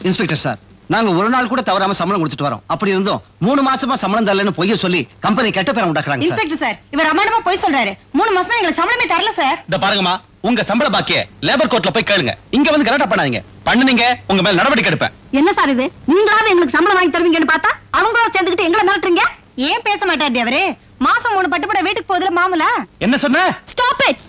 Inspector sir, நாங்க ஒரு நாள் கூட தவறாம சம்பளம் கொடுத்துட்டு வரோம். அப்படி இருந்தோம் 3 மாசமா சம்பளம் தரலன்னு பொய்ய சொல்லி கம்பெனி கெட்ட பேரை உண்டாக்குறாங்க. இன்ஸ்பெக்டர் சார், இவர் அம்மாடமா போய் சொல்றாரு. 3 மாசமா எங்களுக்கு சம்பளமே தரல சார். இந்த பாருங்கம்மா, உங்க சம்பள பாக்கிய லேபர் கோர்ட்ல போய் கேளுங்க. இங்க வந்து கலாட்டா பண்ணாதீங்க. பண்ணுனீங்க உங்க மேல நடவடிக்கை எடுப்பேன். என்ன சார் இது? நீங்களாவது எங்களுக்கு சம்பளம் வாங்கி தருவீங்கன்னு பார்த்தா அவங்களோட சேர்ந்துக்கிட்டு எங்களை மிரட்டுறீங்க. ஏன் பேச மாட்டாரு அவரு? மாசம் 3 பட்டுப்பட வீட்டுக்கு போகுதுல மாமூலா. என்ன சொன்ன? Stop it.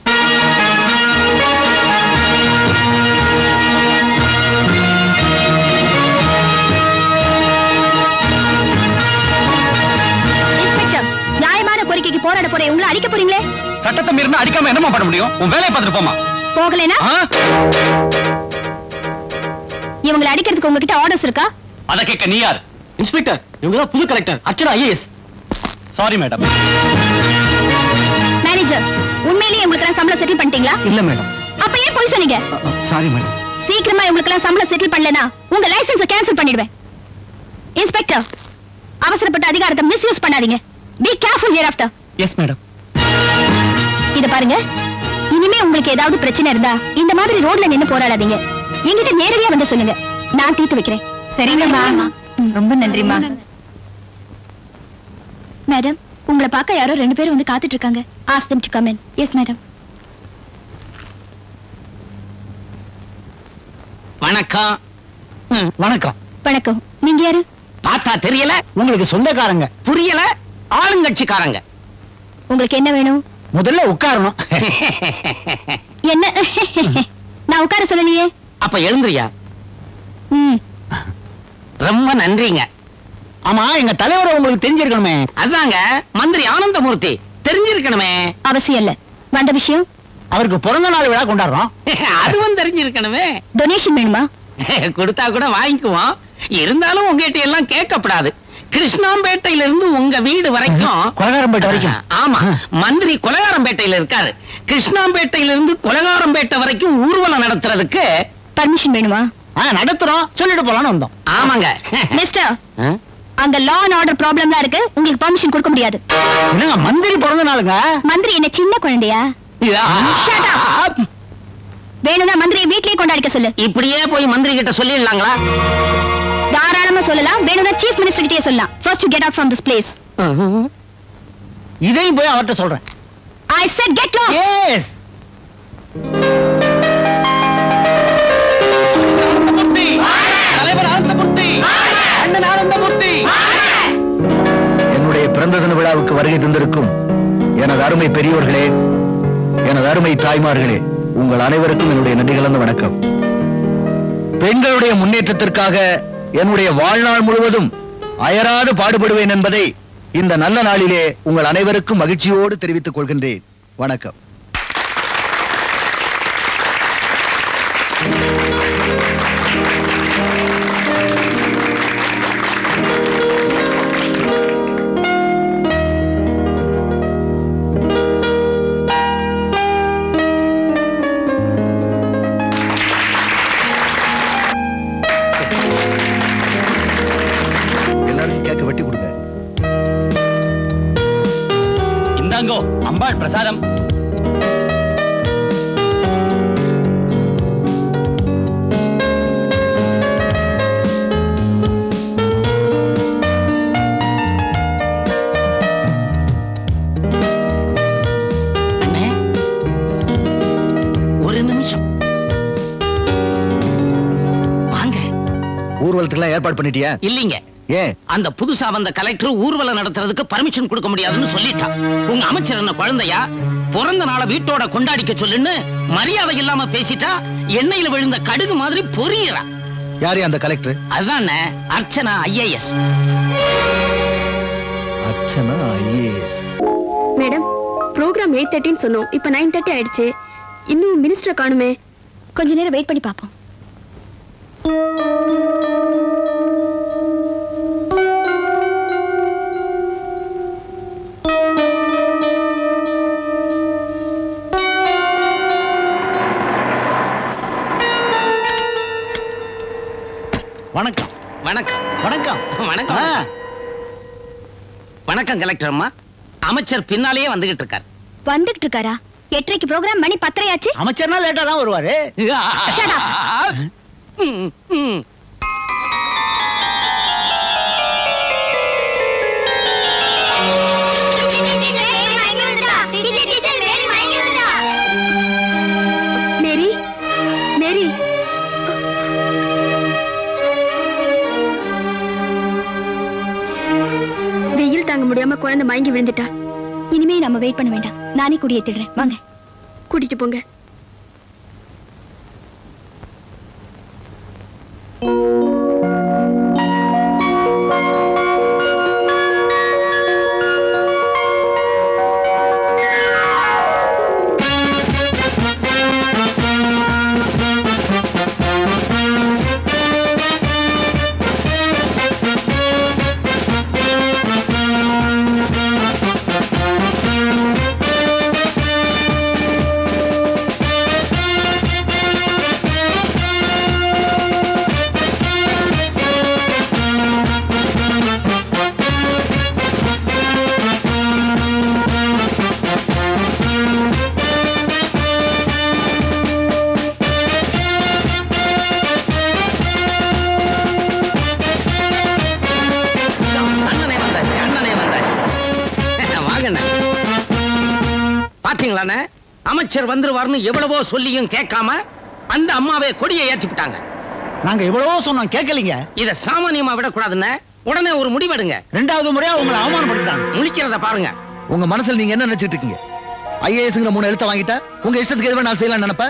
கோரிக்கைக்கு போராட போறே உங்களை அடிக்க போறீங்களே? சட்டத்தை மீறினா அடிக்காம என்னமா பண்ண முடியும்? உன் வேலையை பார்த்துட்டு போமா. போகலைனா இவங்களை அடிக்கிறதுக்கு உங்ககிட்ட ஆர்டர்ஸ் இருக்கா? அத கேட்க நீ யார்? இன்ஸ்பெக்டர், இவங்க தான் புது collector Archana IAS. Sorry madam. Manager, உண்மையிலேயே உங்களுக்கு சம்பளம் செட்டில் பண்ணிட்டீங்களா? இல்ல மேடம். அப்ப ஏன் போய் சொன்னீங்க? Sorry madam. சீக்கிரமா உங்களுக்கு சம்பளம் செட்டில் பண்ணலனா உங்க லைசென்ஸை கேன்சல் பண்ணிடுவேன். இன்ஸ்பெக்டர், அவசரப்பட்ட அதிகாரத்தை மிஸ்யூஸ் பண்ணாதீங்க. Be careful hereafter. Yes, madam. இத பாருங்க, இனிமே உங்களுக்கு ஏதாவது பிரச்சனை இருந்தா இந்த மாதிரி ரோட்ல நின்னு போராடாதீங்க. என்கிட்ட நேரடியா வந்து சொல்லுங்க, நான் தீர்த்து வைக்கிறேன். சரிங்கம்மா. ரொம்ப நன்றிமா. மேடம், உங்களை பார்க்க யாரோ 2 பேர் வந்து காத்துட்டு இருக்காங்க. Ask them to come in. Yes, madam. வணக்கம். வணக்கம். வணக்கம். நீங்க யாரு? பார்த்தா தெரியல? உங்களுக்கு சொந்தக்காரங்க. புரியல? ஆளுங்கட்சிக்காரங்க. உங்களுக்கு என்ன வேணும்? முதல்ல உட்காரணும். என்ன? நான் உட்கார சொல்லலையே. அப்ப எழுந்திரியா. ரொம்ப நன்றிங்க. ஆமா, எங்க தலைவரை உங்களுக்கு தெரிஞ்சிருக்கணுமே. அதாங்க மந்திரி ஆனந்தமூர்த்தி. தெரிஞ்சிருக்கணுமே. அவசியம் இல்ல. வந்த விஷயம்? அவருக்கு பிறந்த நாள் விழா கொண்டாடுறோம். அதுவும் தெரிஞ்சிருக்கணுமே. டொனேஷன் வேணுமா? கொடுத்தா கூட வாங்கிக்குவோம். இருந்தாலும் உங்ககிட்ட எல்லாம் கேட்கப்படாது. கிருஷ்ணாம்பேட்டையில இருந்து உங்க வீடு வரைக்கும். கொலகாரம்பேட்டை வரைக்கும்? ஆமா, மந்திரி கொலகாரம்பேட்டையில இருக்காரு. கிருஷ்ணாம்பேட்டையில இருந்து கொலகாரம்பேட்டை வரைக்கும் ஊர்வலம் நடத்துறதுக்கு பர்மிஷன் வேணுமா? நடத்துறோம், சொல்லிட்டு போலான்னு வந்தோம். ஆமாங்க. மிஸ்டர், அங்க லா அண்ட் ஆர்டர் ப்ராப்ளம்லாம் இருக்கு. உங்களுக்கு பர்மிஷன் கொடுக்க முடியாது. என்னங்க மந்திரி பிறந்த நாளுங்க? மந்திரி என்ன சின்ன குழந்தையா? Shut up. வேணும்னா மந்திரியை வீட்லயே கொண்டாடிக்க சொல்லு. இப்படியே போய் மந்திரி கிட்ட சொல்லிடலாங்களா? தாராளமா சொல்லலாம். வேணும்னா சீஃப் மினிஸ்டர் கிட்டயே சொல்லலாம். First you get out from this place. இதையும் போய் அவர்ட்ட சொல்றேன். I said get lost. Yes. தலைவர் ஆனந்தமூர்த்தி. அண்ணன் ஆனந்தமூர்த்தி. என்னுடைய பிறந்த தின விழாவுக்கு வருகை தந்திருக்கும் எனது அருமை பெரியோர்களே, எனது அருமை தாய்மார்களே, உங்கள் அனைவருக்கும் என்னுடைய நன்றி கலந்த வணக்கம். பெண்களுடைய முன்னேற்றத்திற்காக என்னுடைய வாழ்நாள் முழுவதும் அயராது பாடுபடுவேன் என்பதை இந்த நல்ல நாளிலே உங்கள் அனைவருக்கும் மகிழ்ச்சியோடு தெரிவித்துக் கொள்கின்றேன். வணக்கம். அம்பாள் பிரசாதம். அண்ணே, ஒரு நிமிஷம் வாங்க. ஊர்வலத்துக்கு ஏற்பாடு பண்ணிட்டியா? இல்லீங்க. ஏன்? அந்த புதுசா வந்த கலெக்டர் ஊர்வலம் நடத்துறதுக்கு பர்மிஷன் கொடுக்க முடியாதுன்னு சொல்லிட்டான். உங்க அமைச்சர் என்ன குழந்தையா? பிறந்த நாளை வீட்டோட கொண்டாடிக்க சொல்லுன்னு மரியாதை இல்லாம பேசிட்டா எண்ணெயில விழுந்த கடுகு மாதிரி பொரியறா. யாரு அந்த கலெக்டர்? அதானே Archana IAS. Archana IAS. Madam, program 8:30 சொன்னோம். இப்ப 9:30 ஆயிடுச்சு. இன்னும் மினிஸ்டர் காணுமே. கொஞ்ச நேரம் வெயிட் பண்ணி பாப்போம். வணக்கம். வணக்கம். வணக்கம். வணக்கம். வணக்கம் கலெக்டர் அம்மா. அமைச்சர் பின்னாலேயே வந்துகிட்டு இருக்காரு. வந்துகிட்டு இருக்காரா? 8:30 ப்ரோகிராம், மணி 10 ஆச்சு. அமைச்சர்னா லேட்டா தான் வருவாரு. தெரியாம குழந்தை மயங்கி விழுந்துட்டா. இனிமே நம்ம வெயிட் பண்ண வேண்டாம், நானே குடியேத்திடுறேன். வாங்க, கூட்டிட்டு போங்க. அமைச்சர் வந்துருவார்னு எவ்வளவோ சொல்லியும் கேட்காம அந்த அம்மாவே கொடியை ஏற்றிவிட்டாங்க. நாங்க எவ்வளவோ சொன்னோம், கேட்கலீங்க. இத சாமானியமா விடக்கூடாதுன்னு உடனே ஒரு முடிவெடுங்க. 2வது முறையா உங்களை அவமானப்படுத்திட்டாங்க. முழிக்கிறத பாருங்க. உங்க மனசுல நீங்க என்ன நினைச்சிட்டு இருக்கீங்க? ஐஏஎஸ்ங்கிற 3 எழுத்த வாங்கிட்டா உங்க இஷ்டத்துக்கு எதுவும் நான் செய்யலாம் நினைப்ப.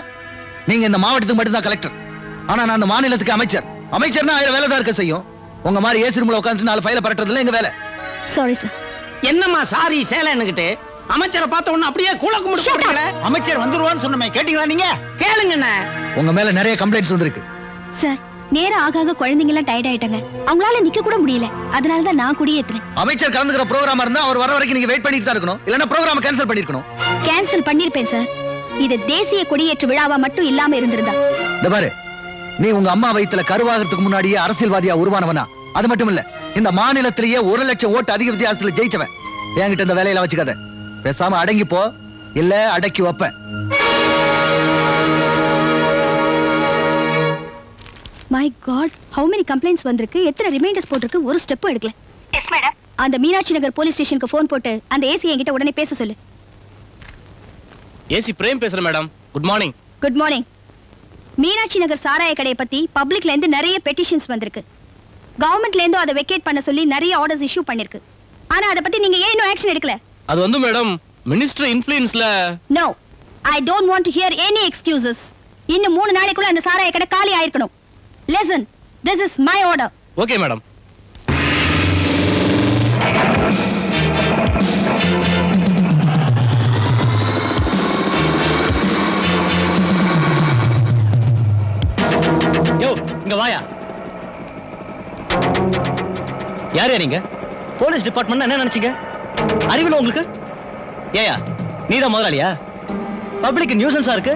நீங்க இந்த மாவட்டத்துக்கு மட்டும்தான் கலெக்டர், ஆனா நான் அந்த மாநிலத்துக்கு அமைச்சர். அமைச்சர்னா 1000 வேலை தான் இருக்க செய்யும். உங்க மாதிரி ஏசி ரூம்ல உட்கார்ந்து 4 ஃபைல பரட்டுறதுல எங்க வேலை. Sorry sir. என்னம்மா சாரி சேலைன்னுகிட்டு அமைச்சரை பார்த்த உடனே அப்படியே கூல கும்பிட்டு போறீங்களே. அமைச்சர் வந்துருவான்னு சொன்னமே, கேட்டீங்களா நீங்க? கேளுங்க. உங்க மேல நிறைய கம்ப்ளைண்ட்ஸ் வந்திருக்கு சார். நேரம் ஆக ஆக குழந்தைங்க எல்லாம் டயர்ட் ஆயிட்டாங்க, அவங்களால நிக்க கூட முடியல. அதனால தான் நான் குடியேத்துறேன். அமைச்சர் கலந்துக்கிற ப்ரோகிராம் இருந்தா அவர் வர வரைக்கும் நீங்க வெயிட் பண்ணிட்டு தான் இருக்கணும், இல்லன்னா ப்ரோகிராம் கேன்சல் பண்ணிருக்கணும். கேன்சல் பண்ணிருப்பேன் சார். இது தேசிய கொடியேற்று விழாவா மட்டும் இல்லாம இருந்திருந்தா. இந்த பாரு, நீ உங்க அம்மா வயித்துல கருவாகிறதுக்கு முன்னாடியே அரசியல்வாதியா உருவானவனா. அது மட்டும் இல்ல, இந்த மாநிலத்திலேயே 1 லட்சம் ஓட்டு அதிக வித்தியாசத்துல ஜெயிச்சவன். என்கிட்ட இந்த வேலையில வச்சுக்காத. பேசாம அடங்கி போ, இல்ல அடக்கி வைப்பேன். My God, how many complaints வந்திருக்கு, எத்தனை ரிமைண்டர்ஸ் போட்டிருக்கு, ஒரு ஸ்டெப்பும் எடுக்கல. Yes madam. அந்த மீனாட்சி நகர் போலீஸ் ஸ்டேஷனுக்கு ஃபோன் போட்டு அந்த ஏசி என்கிட்ட உடனே பேச சொல்லு. ஏசி பிரேம் பேசுறேன் madam. Good morning. Good morning. Meenakshi Nagar சாராய கடையை பத்தி பப்ளிக்ல இருந்து நிறைய பெட்டிஷன்ஸ் வந்திருக்கு. கவர்மெண்ட்ல இருந்து அதை வெக்கேட் பண்ண சொல்லி நிறைய ஆர்டர்ஸ் இஷ்யூ பண்ணிருக்கு. ஆனா அதை பத்தி நீங்க ஏன் இன்னும் ஆக்ஷன் எடுக்கல? அது வந்து மேடம், மினிஸ்டர் இன்ஃப்ளூயன்ஸ்ல. No, I don't want to hear any excuses. இன்னும் 3 நாளைக்குள்ள அந்த சாராய கடை காலி ஆயிருக்கணும். Listen, this is my order. Okay madam. யோ, இங்க வாயா. யார் நீங்க? போலீஸ் டிபார்ட்மெண்ட் என்ன நினைச்சீங்க? அறிவில உங்களுக்கு? ஏயா, நீதான் முதலாளியா? பப்ளிக் நியூசன்ஸா இருக்கு.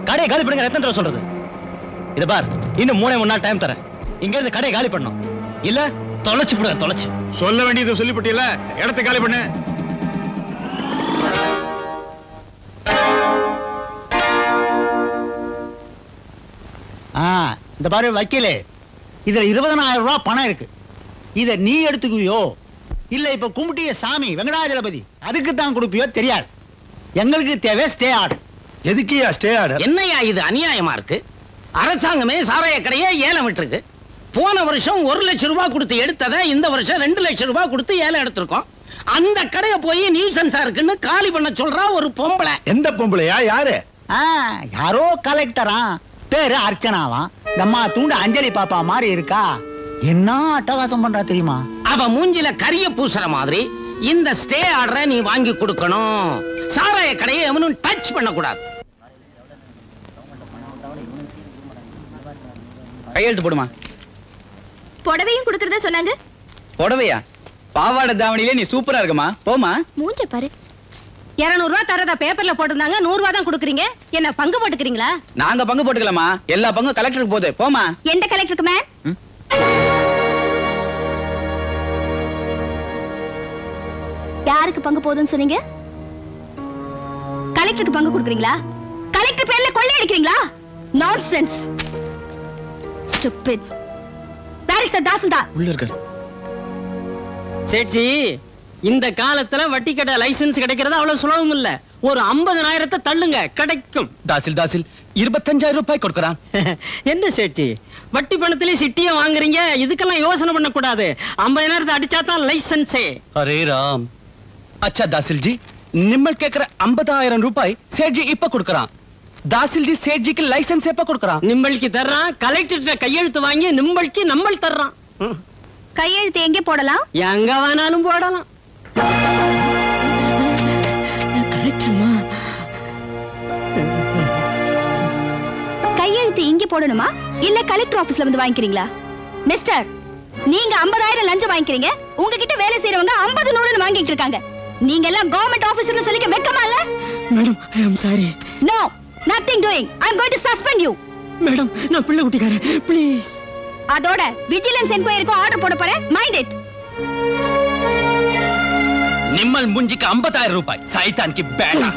கடையை காலி பண்ணுங்க. எத்தனை தடவை சொல்றது? இத பார், இன்னும் 3 நாள் டைம் தரேன். இங்க இருந்து கடையை காலி பண்ணணும், இல்ல தொலைச்சு போடுங்க. தொலைச்சு சொல்ல வேண்டியது சொல்லிப்பட்டியல, இடத்தை காலி பண்ணு. இந்த பாரு வக்கீலே, இதுல 20,000 ரூபாய் பணம் இருக்கு. இத நீ எடுத்துக்குவியோ இல்ல இப்ப கும்பிட்டிய சாமி வெங்கடாஜலபதி அதுக்கு தான் கொடுப்பியோ தெரியாது. எங்களுக்கு தேவை ஸ்டே ஆர்டர். எதுக்கியா ஸ்டே ஆர்டர்? என்னையா இது அநியாயமா இருக்கு? அரசாங்கமே சாராய கடையை ஏலம் விட்டுருக்கு. போன வருஷம் 1 லட்சம் ரூபாய் கொடுத்து எடுத்ததை இந்த வருஷம் 2 லட்சம் ரூபாய் கொடுத்து ஏலம் எடுத்திருக்கோம். அந்த கடையை போய் நியூசன்ஸா இருக்குன்னு காலி பண்ண சொல்றா ஒரு பொம்பளை. எந்த பொம்பளையா? யாரு? யாரோ கலெக்டரா, பேரு அர்ச்சனாவா. நம்ம தூண்டு அஞ்சலி பாப்பா மாதிரி இருக்கா. என்ன அட்டகாசம் பண்றா தெரியுமா? அவ மூஞ்சில கரிய பூசுற மாதிரி இந்த ஸ்டே ஆர்டரை நீ வாங்கி கொடுக்கணும். சாராய கடையை எவனும் டச் பண்ண கூடாது. கையெழுத்து போடுமா. புடவையும் கொடுக்கறதா சொன்னாங்க. புடவையா? பாவாடை தாவணியிலே நீ சூப்பரா இருக்குமா. போமா. மூஞ்ச பாரு. 200 ரூபாய் தரதா பேப்பர்ல போட்டிருந்தாங்க, 100 ரூபாய் தான் கொடுக்குறீங்க. என்ன பங்கு போட்டுக்கிறீங்களா? நாங்க பங்கு போட்டுக்கலாமா? எல்லா பங்கும் கலெக்டருக்கு போகுது. போமா. எந்த கலெக்டருக்கு மேம்? யாருக்கு பங்கு போகுதுன்னு சொன்னீங்க? கலெக்டருக்கு பங்கு கொடுக்குறீங்களா? கலெக்டர் பேர்ல கொள்ளை அடிக்கிறீங்களா? Nonsense. Stupid. Where is the tahsildar? உள்ள இருக்கார். சேட்ஜி, இந்த காலத்துல வட்டி கடை லைசென்ஸ் கிடைக்கிறது அவ்வளவு சுலபம் இல்ல. ஒரு 50,000 தள்ளுங்க, கிடைக்கும். தாசில் 25,000 ரூபாய் கொடுக்கறான். என்ன சேட்ஜி, வட்டி பணத்திலே சிட்டிய வாங்குறீங்க? இதுக்கெல்லாம் யோசனை பண்ண கூடாது. 50,000 அடிச்சா தான் லைசென்ஸே. அரே ராம், अच्छा दासिल जी निम्मल केकर 50,000 रूपाई सेठ जी இப்ப கொடுக்கறான் தாசில் ஜி சேட் ஜிக்கு லைசென்ஸ் எப்ப கொடுக்கறான் நிம்பளுக்கு தர்றான் கலெக்டர்ட்ட கையெழுத்து வாங்கி நிம்பளுக்கு நம்மள் தர்றான் கையெழுத்து எங்கே போடலாம்? எங்க வேணாலும் போடலாம். கலெக்டர்மா கையெழுத்து இங்க போடணுமா இல்ல கலெக்டர் ஆபீஸ்ல வந்து வாங்கிக்கிறீங்களா? மிஸ்டர், நீங்க 50,000 லஞ்சம் வாங்கிக்கிறீங்க, உங்ககிட்ட வேலை செய்யறவங்க 50 100 வாங்கிட்டு இருக்காங்க. நீங்க எல்லாம் கவர்மெண்ட் ஆபீசர்னு சொல்லிக்க வெக்கமா இல்ல? Madam I am sorry. No, nothing doing. I'm going to suspend you. Madam நான் பிள்ளை குட்டிக்காரன், ப்ளீஸ். அதோட விஜிலன்ஸ் என்கொயரிக்கு ஆர்டர் போட போறேன், மைண்ட் இட். निम्मल मुंजी का 50,000 रूपाई सैतान की बेटा